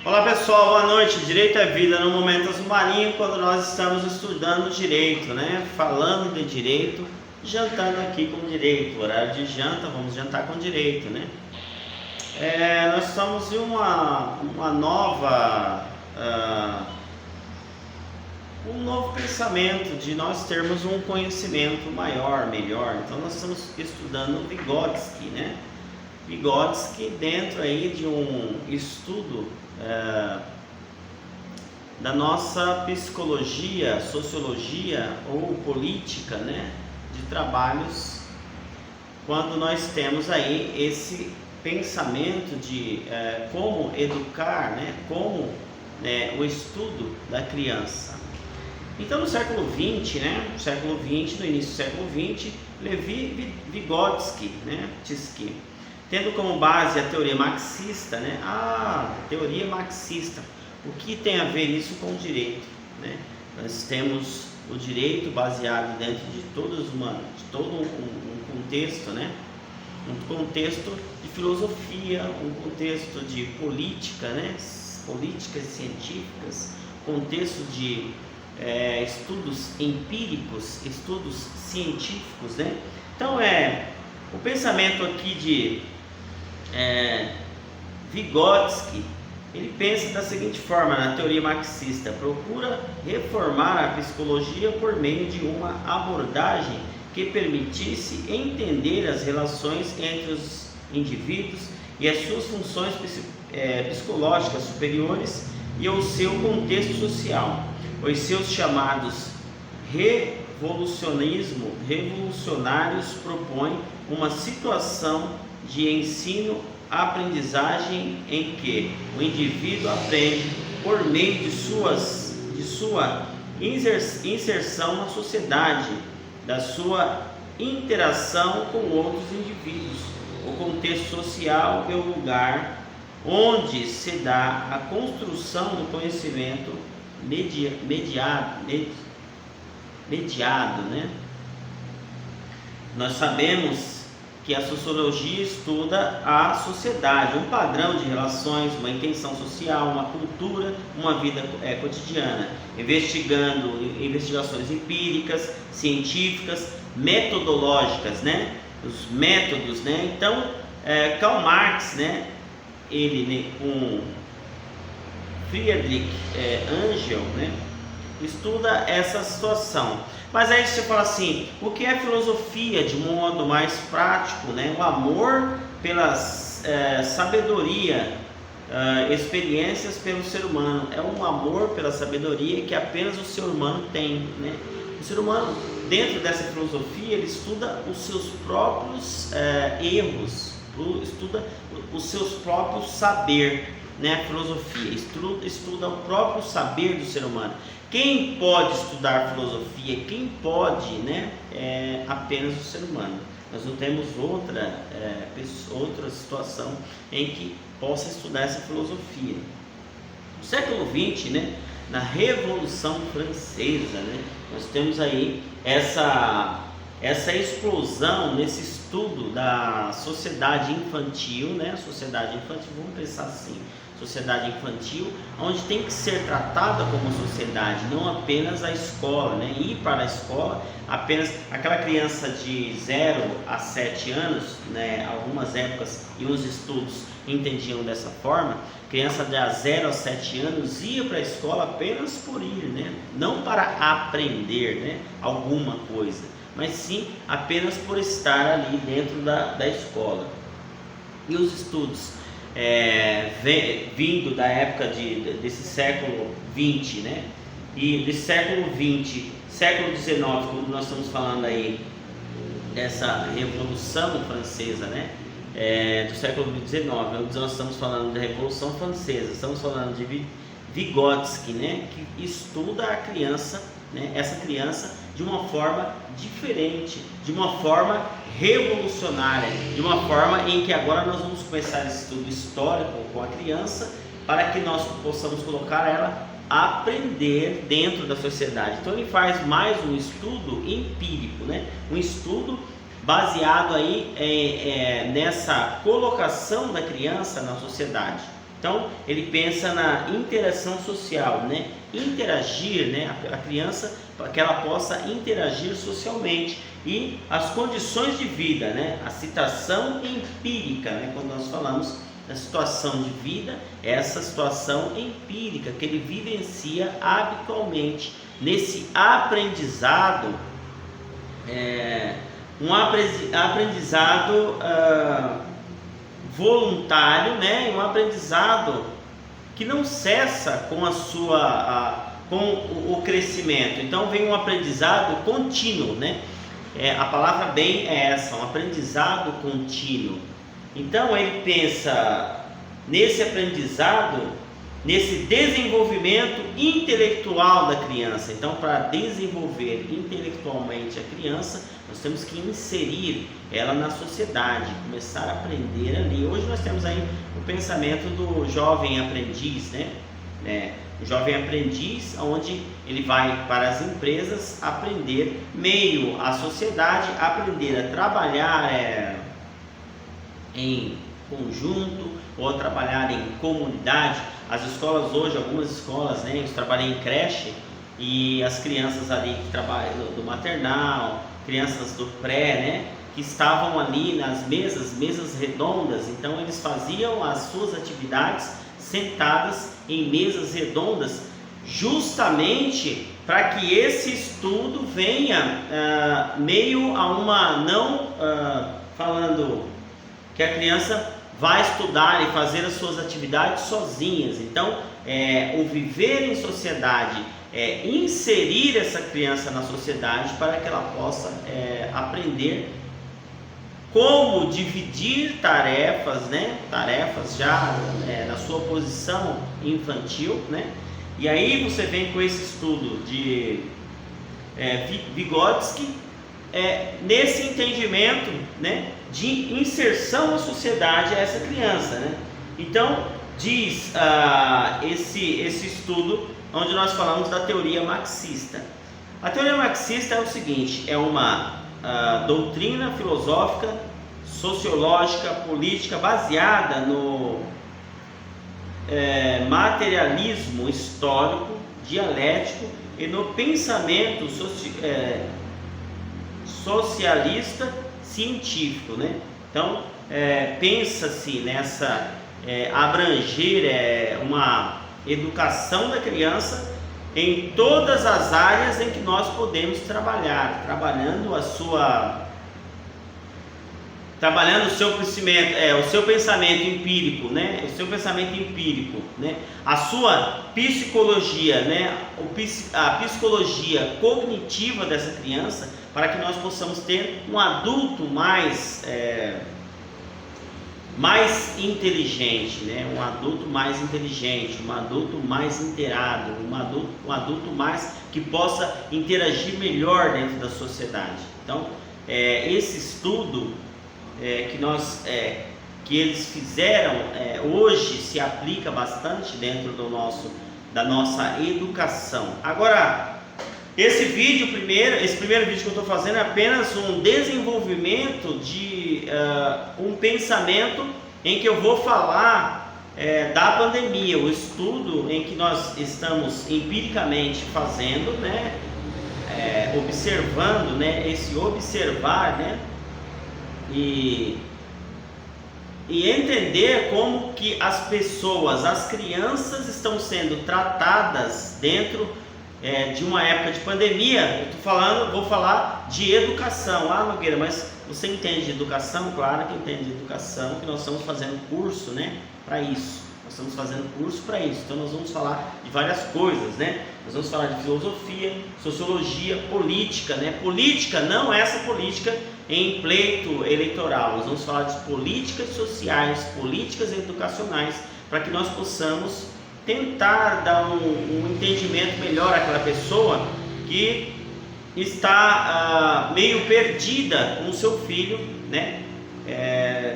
Olá pessoal, boa noite. Direito é vida no Momento Marinho, quando nós estamos estudando direito, né? Falando de direito, jantando aqui com direito. Horário de janta, vamos jantar com direito, né? Nós estamos em uma nova, um novo pensamento de nós termos um conhecimento maior, melhor. Então nós estamos estudando Vygotsky, né? Vygotsky dentro aí de um estudo da nossa psicologia, sociologia ou política, né, de trabalhos, quando nós temos aí esse pensamento de como educar, né, como o estudo da criança. Então no século XX, né, no início do século XX, Levi Vygotsky, né, tendo como base a teoria marxista, né? Teoria marxista. O que tem a ver isso com o direito, né? Nós temos o direito baseado dentro de todo um contexto, né? Um contexto de filosofia, um contexto de política, né? Políticas científicas, contexto de estudos empíricos, estudos científicos, né? Então o pensamento aqui de Vygotsky, ele pensa da seguinte forma na teoria marxista: procura reformar a psicologia por meio de uma abordagem que permitisse entender as relações entre os indivíduos e as suas funções psicológicas superiores e o seu contexto social. Os seus chamados revolucionários propõem uma situação de ensino-aprendizagem em que o indivíduo aprende por meio de sua inserção na sociedade, da sua interação com outros indivíduos. O contexto social é o lugar onde se dá a construção do conhecimento mediado, né? Nós sabemos que a sociologia estuda a sociedade, um padrão de relações, uma intenção social, uma cultura, uma vida cotidiana, investigando investigações empíricas, científicas, metodológicas, né? Os métodos, né? Então, Karl Marx, né? Ele com Friedrich Engels, né? Estuda essa situação. Mas aí você fala assim: o que é filosofia de um modo mais prático, né? O amor pela sabedoria, experiências pelo ser humano. É um amor pela sabedoria que apenas o ser humano tem, né? O ser humano, dentro dessa filosofia, ele estuda os seus próprios erros, estuda os seus próprios saber, né? A filosofia estuda o próprio saber do ser humano. Quem pode estudar filosofia? Quem pode, né? Apenas o ser humano. Nós não temos outra situação em que possa estudar essa filosofia. No século XX, né? Na Revolução Francesa, né? Nós temos aí essa explosão nesse estudo da sociedade infantil, né? A sociedade infantil, vamos pensar assim: sociedade infantil, onde tem que ser tratada como sociedade, não apenas a escola, né? Ir para a escola, apenas aquela criança de 0 a 7 anos, né? Algumas épocas e os estudos entendiam dessa forma. Criança de 0 a 7 anos ia para a escola apenas por ir, né? Não para aprender, né? Alguma coisa, mas sim apenas por estar ali dentro da escola. E os estudos vindo da época desse século XX, né? E desse século XX, século XIX, quando nós estamos falando aí dessa Revolução Francesa, né? Do século XIX, nós estamos falando da Revolução Francesa, estamos falando de Vygotsky, né? Que estuda a criança, né? Essa criança de uma forma diferente, de uma forma revolucionária, de uma forma em que agora nós vamos começar esse estudo histórico com a criança, para que nós possamos colocar ela a aprender dentro da sociedade. Então ele faz mais um estudo empírico, né? Um estudo baseado aí nessa colocação da criança na sociedade. Então ele pensa na interação social, né? Interagir, né? A criança, para que ela possa interagir socialmente, e as condições de vida, né? A situação empírica, né? Quando nós falamos da situação de vida, essa situação empírica que ele vivencia habitualmente nesse aprendizado, um aprendizado voluntário, né? Um aprendizado que não cessa com com o crescimento. Então vem um aprendizado contínuo, né? A palavra bem é essa, um aprendizado contínuo. Então ele pensa nesse aprendizado, nesse desenvolvimento intelectual da criança. Então, para desenvolver intelectualmente a criança, nós temos que inserir ela na sociedade, começar a aprender ali. Hoje nós temos aí o pensamento do jovem aprendiz, né? O jovem aprendiz, onde ele vai para as empresas aprender meio à sociedade, aprender a trabalhar em conjunto ou trabalhar em comunidade. As escolas hoje, algumas escolas, né, eu trabalhei em creche, e as crianças ali que trabalham do maternal, crianças do pré, né, que estavam ali nas mesas redondas. Então eles faziam as suas atividades sentadas em mesas redondas, justamente para que esse estudo venha meio a uma, não falando que a criança vai estudar e fazer as suas atividades sozinhas. Então, o viver em sociedade, inserir essa criança na sociedade para que ela possa aprender como dividir tarefas, né? Tarefas já na sua posição infantil, né? E aí você vem com esse estudo de Vygotsky, nesse entendimento, né, de inserção na sociedade a essa criança, né? Então diz esse estudo onde nós falamos da teoria marxista. A teoria marxista é o seguinte: é uma doutrina filosófica, sociológica, política baseada no materialismo histórico, dialético e no pensamento socialista científico, né? Então pensa-se nessa abranger uma educação da criança em todas as áreas em que nós podemos trabalhar, trabalhando o seu crescimento, o seu pensamento empírico, né? O seu pensamento empírico, né? A sua psicologia, né? A psicologia cognitiva dessa criança, para que nós possamos ter um adulto mais inteligente, né? Um adulto mais inteligente, um adulto mais inteirado, um adulto mais que possa interagir melhor dentro da sociedade. Então, esse estudo que eles fizeram hoje se aplica bastante dentro da nossa educação. Agora, esse primeiro vídeo que eu estou fazendo é apenas um desenvolvimento de um pensamento em que eu vou falar da pandemia, o estudo em que nós estamos empiricamente fazendo, né, observando, né, esse observar, né, e entender como que as pessoas, as crianças estão sendo tratadas dentro de uma época de pandemia. Vou falar de educação. Nogueira, mas você entende de educação? Claro que entende de educação, que nós estamos fazendo curso, né, para isso. Nós estamos fazendo curso para isso. Então nós vamos falar de várias coisas, né? Nós vamos falar de filosofia, sociologia, política, né? Política, não essa política em pleito eleitoral. Nós vamos falar de políticas sociais, políticas educacionais, para que nós possamos tentar dar um entendimento melhor àquela pessoa que está meio perdida com o seu filho, né?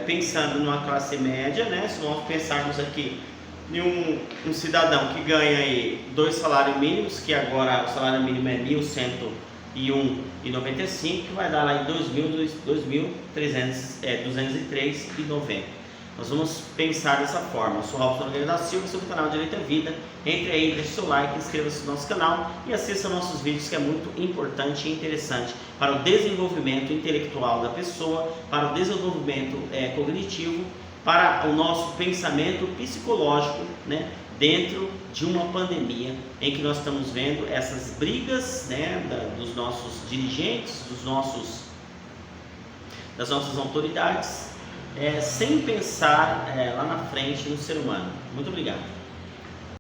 Pensando numa classe média, né? Se nós pensarmos aqui em um cidadão que ganha aí 2 salários mínimos, que agora o salário mínimo é R$ 1.101,95, que vai dar lá em 2.203,90. Nós vamos pensar dessa forma. Eu sou Robson Nogueira da Silva, sobre o canal Direito à Vida. Entre aí, deixe seu like, inscreva-se no nosso canal e assista nossos vídeos, que é muito importante e interessante para o desenvolvimento intelectual da pessoa, para o desenvolvimento cognitivo, para o nosso pensamento psicológico, né, dentro de uma pandemia em que nós estamos vendo essas brigas, né, dos nossos dirigentes, das nossas autoridades, sem pensar lá na frente no ser humano. Muito obrigado.